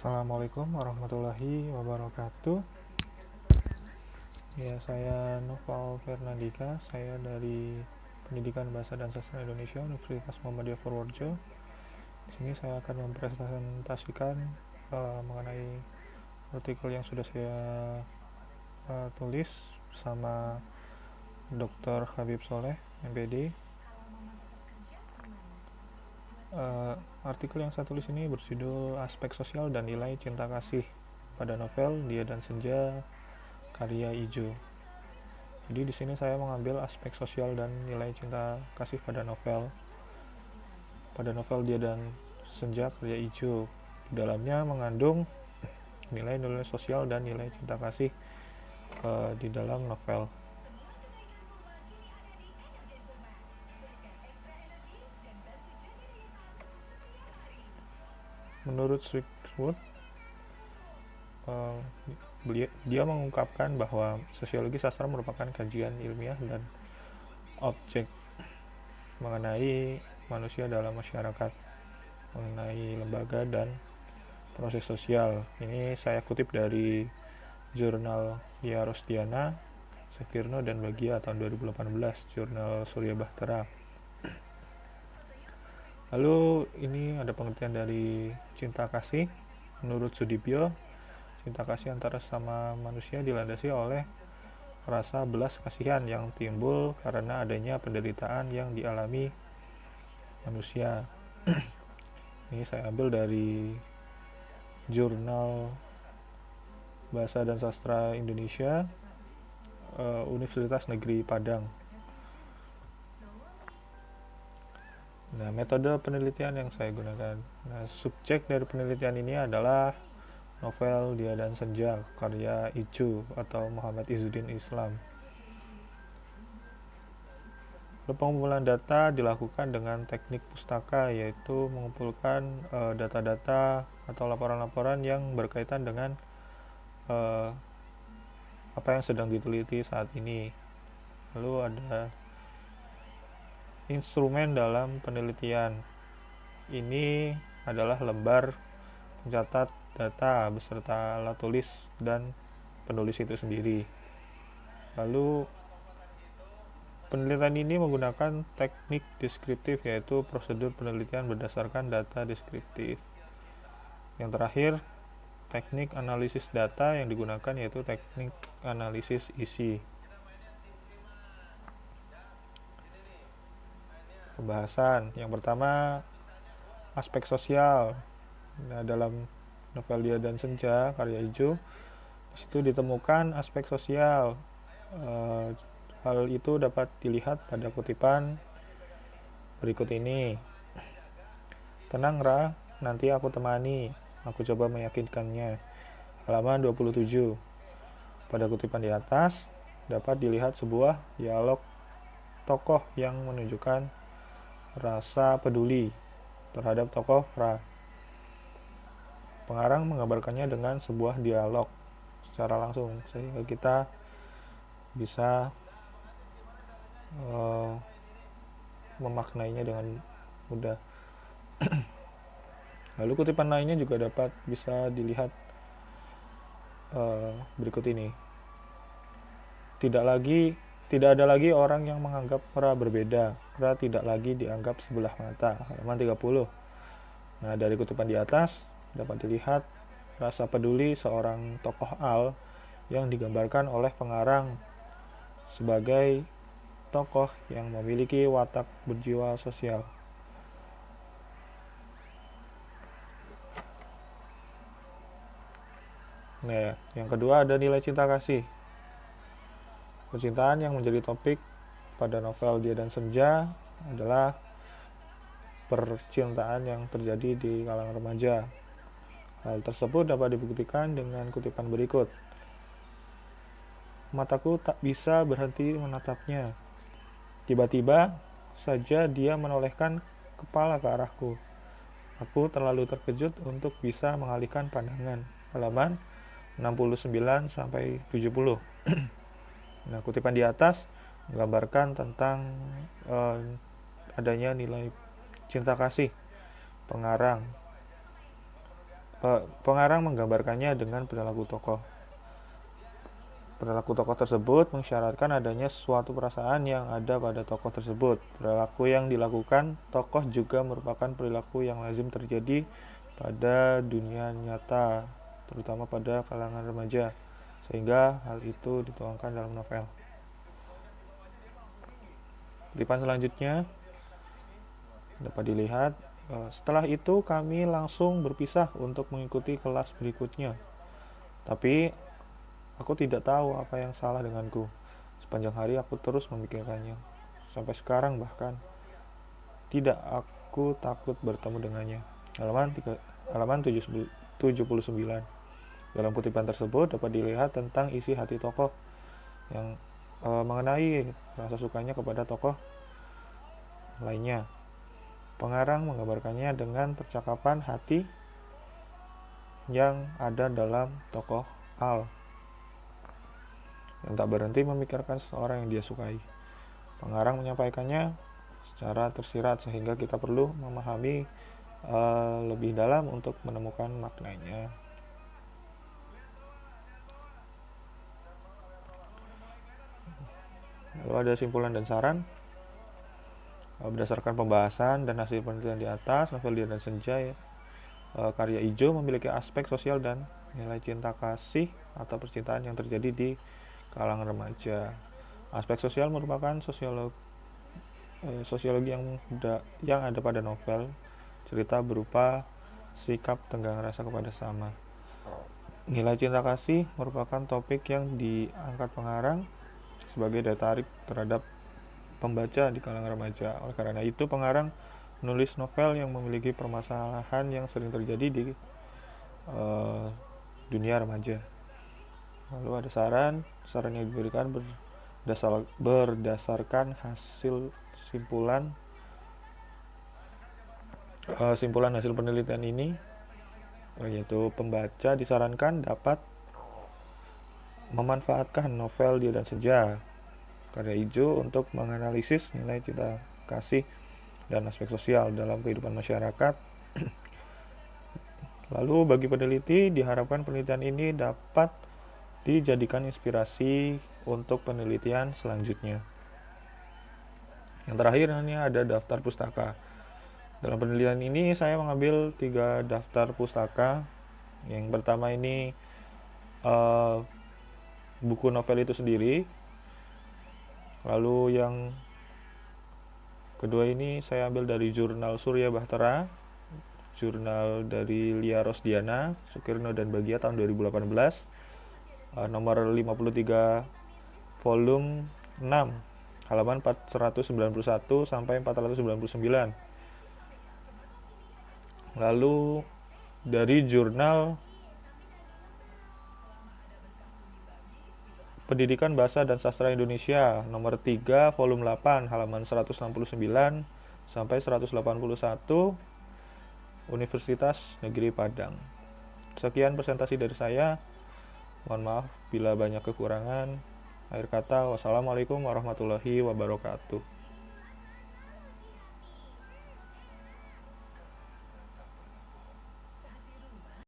Assalamualaikum warahmatullahi wabarakatuh. Ya, saya Noval Fernandika. Saya dari Pendidikan Bahasa dan Sastra Indonesia Universitas Muhammadiyah Purworejo. Di sini saya akan mempresentasikan mengenai artikel yang sudah saya tulis bersama Dr. Habib Soleh, MPD. Artikel yang saya tulis ini berjudul Aspek Sosial dan Nilai Cinta Kasih pada novel Dia dan Senja karya Ijo. Jadi di sini saya mengambil aspek sosial dan nilai cinta kasih pada novel Dia dan Senja karya Ijo. Di dalamnya mengandung nilai-nilai sosial dan nilai cinta kasih di dalam novel. Menurut Swiftwood, dia mengungkapkan bahwa sosiologi sastra merupakan kajian ilmiah dan objek mengenai manusia dalam masyarakat, mengenai lembaga dan proses sosial. Ini saya kutip dari jurnal Ya Rosdiana, Sekirno dan Bagia tahun 2018, jurnal Surya Bahtera. Lalu ini ada pengertian dari cinta kasih. Menurut Sudibyo, cinta kasih antara sesama manusia dilandasi oleh rasa belas kasihan yang timbul karena adanya penderitaan yang dialami manusia. Ini saya ambil dari jurnal Bahasa dan Sastra Indonesia, Universitas Negeri Padang. Nah, metode penelitian yang saya gunakan. Nah, subjek dari penelitian ini adalah novel Dia dan Senja karya Ijo atau Muhammad Izzuddin Islam. Pengumpulan data dilakukan dengan teknik pustaka, yaitu mengumpulkan data-data atau laporan-laporan yang berkaitan dengan apa yang sedang diteliti saat ini. Lalu ada instrumen dalam penelitian. Ini adalah lembar pencatat data beserta alat tulis dan penulis itu sendiri. Lalu penelitian ini menggunakan teknik deskriptif, yaitu prosedur penelitian berdasarkan data deskriptif. Yang terakhir, teknik analisis data yang digunakan yaitu teknik analisis isi. Pembahasan yang pertama, aspek sosial. Nah, dalam novel Dia dan Senja karya Ijo, disitu ditemukan aspek sosial. Hal itu dapat dilihat pada kutipan berikut ini. Tenang Ra, nanti aku temani. Aku coba meyakinkannya. Halaman 27. Pada kutipan di atas dapat dilihat sebuah dialog tokoh yang menunjukkan rasa peduli terhadap tokoh Ra. Pengarang menggambarkannya dengan sebuah dialog secara langsung sehingga kita bisa memaknainya dengan mudah. Lalu kutipan lainnya juga bisa dilihat berikut ini. Tidak ada lagi orang yang menganggap Ra berbeda. Ra tidak lagi dianggap sebelah mata. Halaman 30. Nah, dari kutipan di atas dapat dilihat rasa peduli seorang tokoh Al yang digambarkan oleh pengarang sebagai tokoh yang memiliki watak berjiwa sosial. Nah, yang kedua ada nilai cinta kasih. Percintaan yang menjadi topik pada novel Dia dan Senja adalah percintaan yang terjadi di kalangan remaja. Hal tersebut dapat dibuktikan dengan kutipan berikut. Mataku tak bisa berhenti menatapnya. Tiba-tiba saja dia menolehkan kepala ke arahku. Aku terlalu terkejut untuk bisa mengalihkan pandangan. Halaman 69 sampai 70. Nah, kutipan di atas menggambarkan tentang adanya nilai cinta kasih pengarang Pengarang menggambarkannya dengan perilaku tokoh. Perilaku tokoh tersebut mensyaratkan adanya suatu perasaan yang ada pada tokoh tersebut. Perilaku yang dilakukan tokoh juga merupakan perilaku yang lazim terjadi pada dunia nyata, terutama pada kalangan remaja, sehingga hal itu dituangkan dalam novel. Kutipan selanjutnya dapat dilihat. Setelah itu kami langsung berpisah untuk mengikuti kelas berikutnya. Tapi aku tidak tahu apa yang salah denganku. Sepanjang hari aku terus memikirkannya. Sampai sekarang bahkan. Tidak, aku takut bertemu dengannya. Halaman 79. Dalam kutipan tersebut dapat dilihat tentang isi hati tokoh yang mengenai rasa sukanya kepada tokoh lainnya. Pengarang menggambarkannya dengan percakapan hati yang ada dalam tokoh Al yang tak berhenti memikirkan seseorang yang dia sukai. Pengarang menyampaikannya secara tersirat sehingga kita perlu memahami lebih dalam untuk menemukan maknanya. Lalu ada simpulan dan saran. Berdasarkan pembahasan dan hasil penelitian di atas, novel Dia dan Senja karya Ijo memiliki aspek sosial dan nilai cinta kasih atau percintaan yang terjadi di kalangan remaja. Aspek sosial merupakan sosiologi yang ada pada novel cerita berupa sikap tenggang rasa kepada sesama. Nilai cinta kasih merupakan topik yang diangkat pengarang sebagai daya tarik terhadap pembaca di kalangan remaja. Oleh karena itu, pengarang menulis novel yang memiliki permasalahan yang sering terjadi di dunia remaja. Lalu ada saran yang diberikan berdasarkan hasil simpulan hasil penelitian ini, yaitu pembaca disarankan dapat memanfaatkan novel Dia dan Senja karya Ijo untuk menganalisis nilai cinta kasih dan aspek sosial dalam kehidupan masyarakat. Lalu bagi peneliti diharapkan penelitian ini dapat dijadikan inspirasi untuk penelitian selanjutnya. Yang terakhir ini ada daftar pustaka. Dalam penelitian ini saya mengambil 3 daftar pustaka. Yang pertama ini buku novel itu sendiri. Lalu yang kedua ini saya ambil dari jurnal Surya Bahtera, jurnal dari Lia Rosdiana, Sukirno dan Bagia tahun 2018. Nomor 53 volume 6 halaman 491 sampai 499. Lalu dari jurnal Pendidikan Bahasa dan Sastra Indonesia nomor 3 volume 8 halaman 169 sampai 181 Universitas Negeri Padang. Sekian presentasi dari saya. Mohon maaf bila banyak kekurangan. Akhir kata, wassalamualaikum warahmatullahi wabarakatuh.